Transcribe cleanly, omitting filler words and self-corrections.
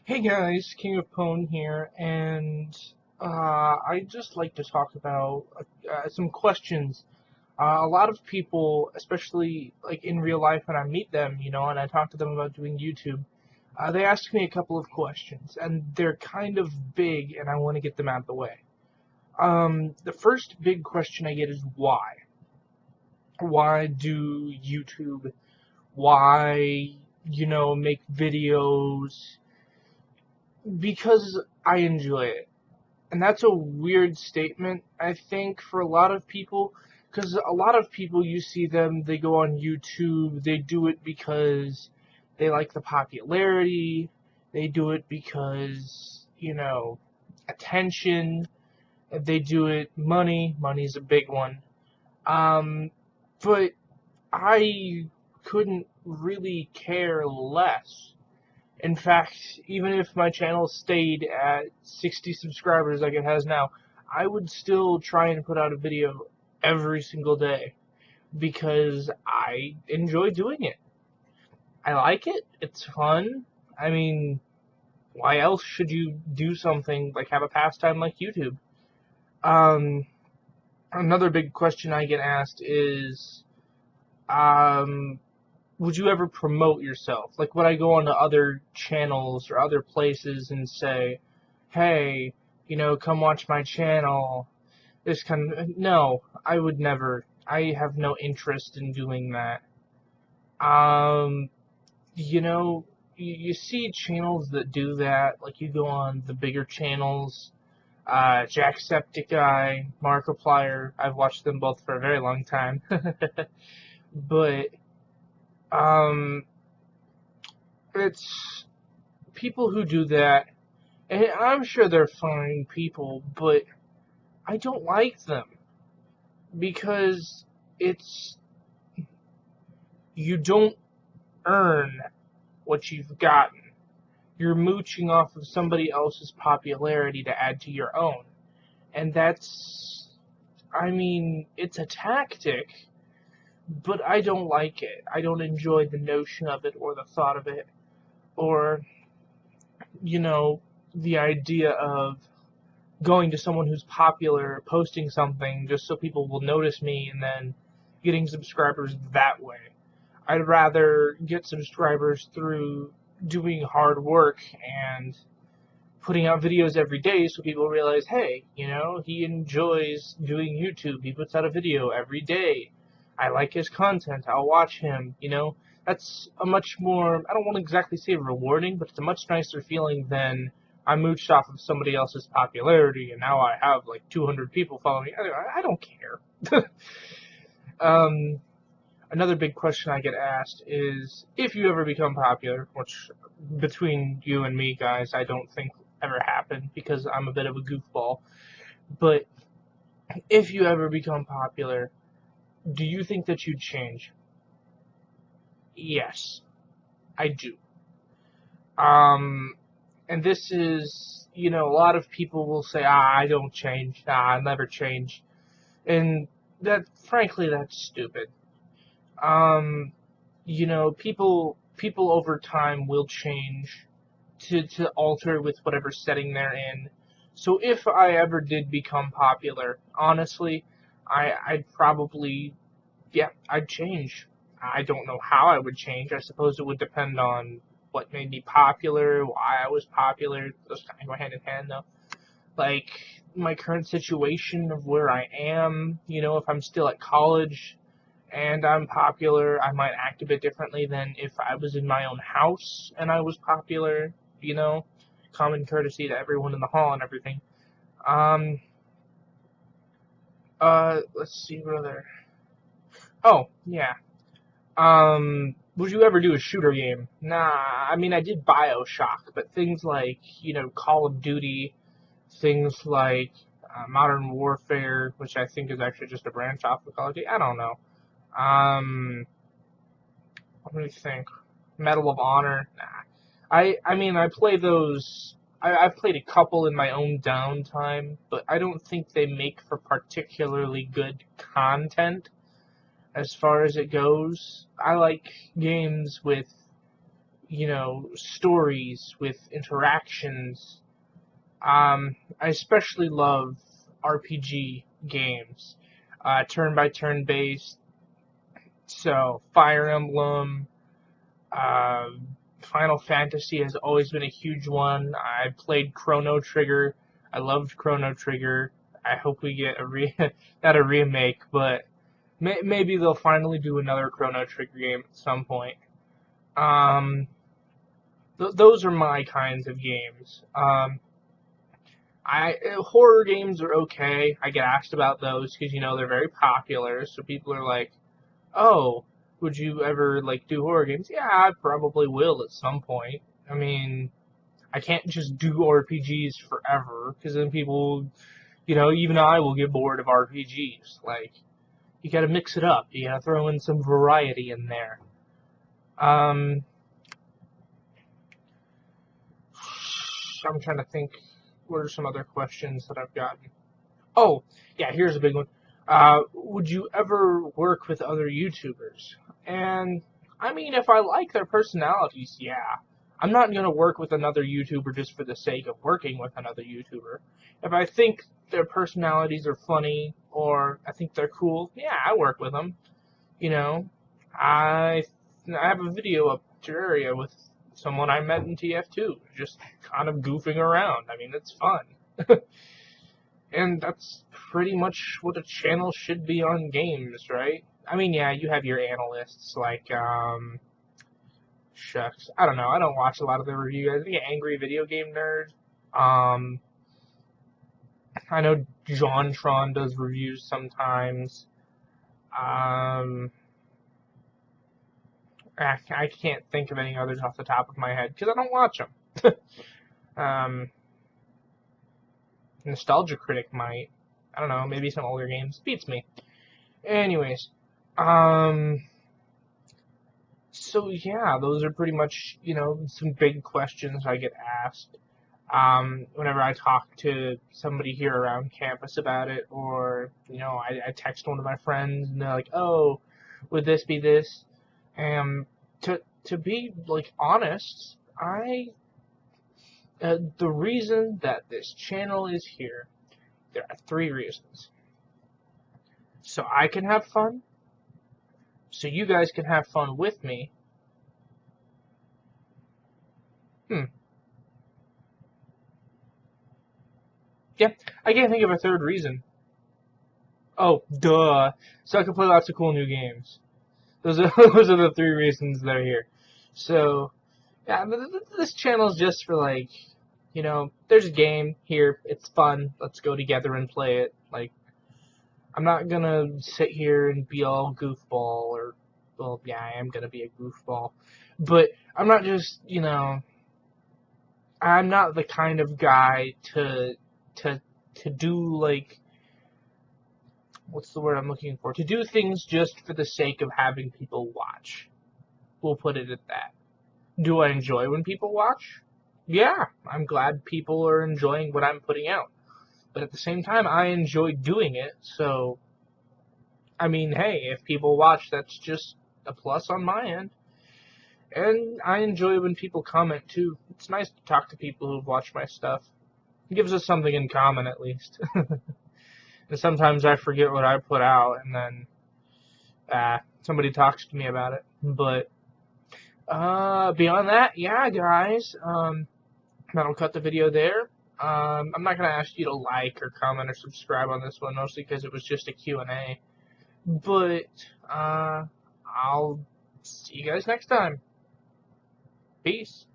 Hey guys, King of Pwn here, and I'd just like to talk about some questions. A lot of people, especially like in real life when I meet them, and I talk to them about doing YouTube, they ask me a couple of questions, and they're kind of big, and I want to get them out of the way. The first big question I get is why? Why do YouTube? Why, make videos? Because I enjoy it. And that's a weird statement, I think, for a lot of people. Because a lot of people, you see them, they go on YouTube, they do it because they like the popularity, they do it because, attention, they do it money's a big one. Um, but I couldn't really care less. In fact, even if my channel stayed at 60 subscribers like it has now, I would still try and put out a video every single day because I enjoy doing it. I like it. It's fun. I mean, why else should you do something like have a pastime like YouTube? Um, Another big question I get asked is, um, would you ever promote yourself? Like, would I go onto other channels or other places and say, hey, come watch my channel? This kind of, no, I would never. I have no interest in doing that. Um, you see channels that do that, like you go on the bigger channels, Jacksepticeye, Markiplier. I've watched them both for a very long time. But, um, it's people who do that, and I'm sure they're fine people, but I don't like them because it's you don't earn what you've gotten. You're mooching off of somebody else's popularity to add to your own. And it's a tactic, but I don't like it. I don't enjoy the notion of it or the thought of it or, the idea of going to someone who's popular, posting something just so people will notice me, and then getting subscribers that way. I'd rather get subscribers through doing hard work and putting out videos every day so people realize, hey, he enjoys doing YouTube. He puts out a video every day. I like his content. I'll watch him, That's a much more, I don't want to exactly say rewarding, but it's a much nicer feeling than I mooched off of somebody else's popularity and now I have like 200 people following me. I don't care. um, Another big question I get asked is if you ever become popular, which between you and me, guys, I don't think ever happened because I'm a bit of a goofball. But if you ever become popular, do you think that you'd change? Yes, I do. And this is, a lot of people will say, I don't change. I never change. And frankly, that's stupid. Um, people over time will change to alter with whatever setting they're in. So if I ever did become popular, honestly, I'd probably, yeah, I'd change. I don't know how I would change. I suppose it would depend on what made me popular, why I was popular. Those kind of go hand in hand, though. Like, my current situation of where I am, if I'm still at college, and I'm popular, I might act a bit differently than if I was in my own house and I was popular, common courtesy to everyone in the hall and everything. Um, let's see, brother. Oh, yeah. Would you ever do a shooter game? Nah, I mean, I did BioShock, but things like, Call of Duty, things like Modern Warfare, which I think is actually just a branch off of Call of Duty, I don't know. What do you think? Medal of Honor? Nah. I play those. I've played a couple in my own downtime, but I don't think they make for particularly good content as far as it goes. I like games with stories with interactions. I especially love RPG games, turn-by-turn based. So Fire Emblem, uh, Final Fantasy has always been a huge one. I played Chrono Trigger. I loved Chrono Trigger. I hope we get not a remake, but maybe they'll finally do another Chrono Trigger game at some point. Those are my kinds of games. Horror games are okay. I get asked about those because they're very popular. So people are like, "Oh, would you ever do horror games?" Yeah, I probably will at some point. I mean, I can't just do RPGs forever because then people, even I will get bored of RPGs. You got to mix it up. You got to throw in some variety in there. I'm trying to think. What are some other questions that I've gotten? Oh, yeah, here's a big one. Would you ever work with other YouTubers? And, I mean, if I like their personalities, yeah. I'm not going to work with another YouTuber just for the sake of working with another YouTuber. If I think their personalities are funny, or I think they're cool, yeah, I work with them. I have a video of Terraria with someone I met in TF2, just kind of goofing around. I mean, it's fun. And that's pretty much what a channel should be on games, right? I mean, yeah, you have your analysts shucks, I don't know. I don't watch a lot of the reviews. I think Angry Video Game Nerd. I know JonTron does reviews sometimes. I can't think of any others off the top of my head because I don't watch them. Nostalgia Critic might. I don't know, maybe some older games. Beats me. Anyways, so yeah, those are pretty much, some big questions I get asked. Whenever I talk to somebody here around campus about it, or, I text one of my friends and they're like, oh, would this be this? And to be, honest, the reason that this channel is here, there are 3 reasons. So I can have fun, so you guys can have fun with me. Yeah, I can't think of a 3rd reason. Oh, duh. So I can play lots of cool new games. Those are the 3 reasons that are here. So, yeah, this channel is just for there's a game here, it's fun, let's go together and play it. I'm not gonna sit here and be all goofball, or, well, yeah, I am gonna be a goofball. But I'm not just, I'm not the kind of guy to do, what's the word I'm looking for? To do things just for the sake of having people watch. We'll put it at that. Do I enjoy when people watch? Yeah, I'm glad people are enjoying what I'm putting out. But at the same time, I enjoy doing it, so, I mean, hey, if people watch, that's just a plus on my end. And I enjoy when people comment, too. It's nice to talk to people who've watched my stuff. It gives us something in common, at least. And sometimes I forget what I put out, and then somebody talks to me about it. But beyond that, yeah, guys, that'll cut the video there. I'm not going to ask you to like or comment or subscribe on this one, mostly because it was just a Q&A. But I'll see you guys next time. Peace.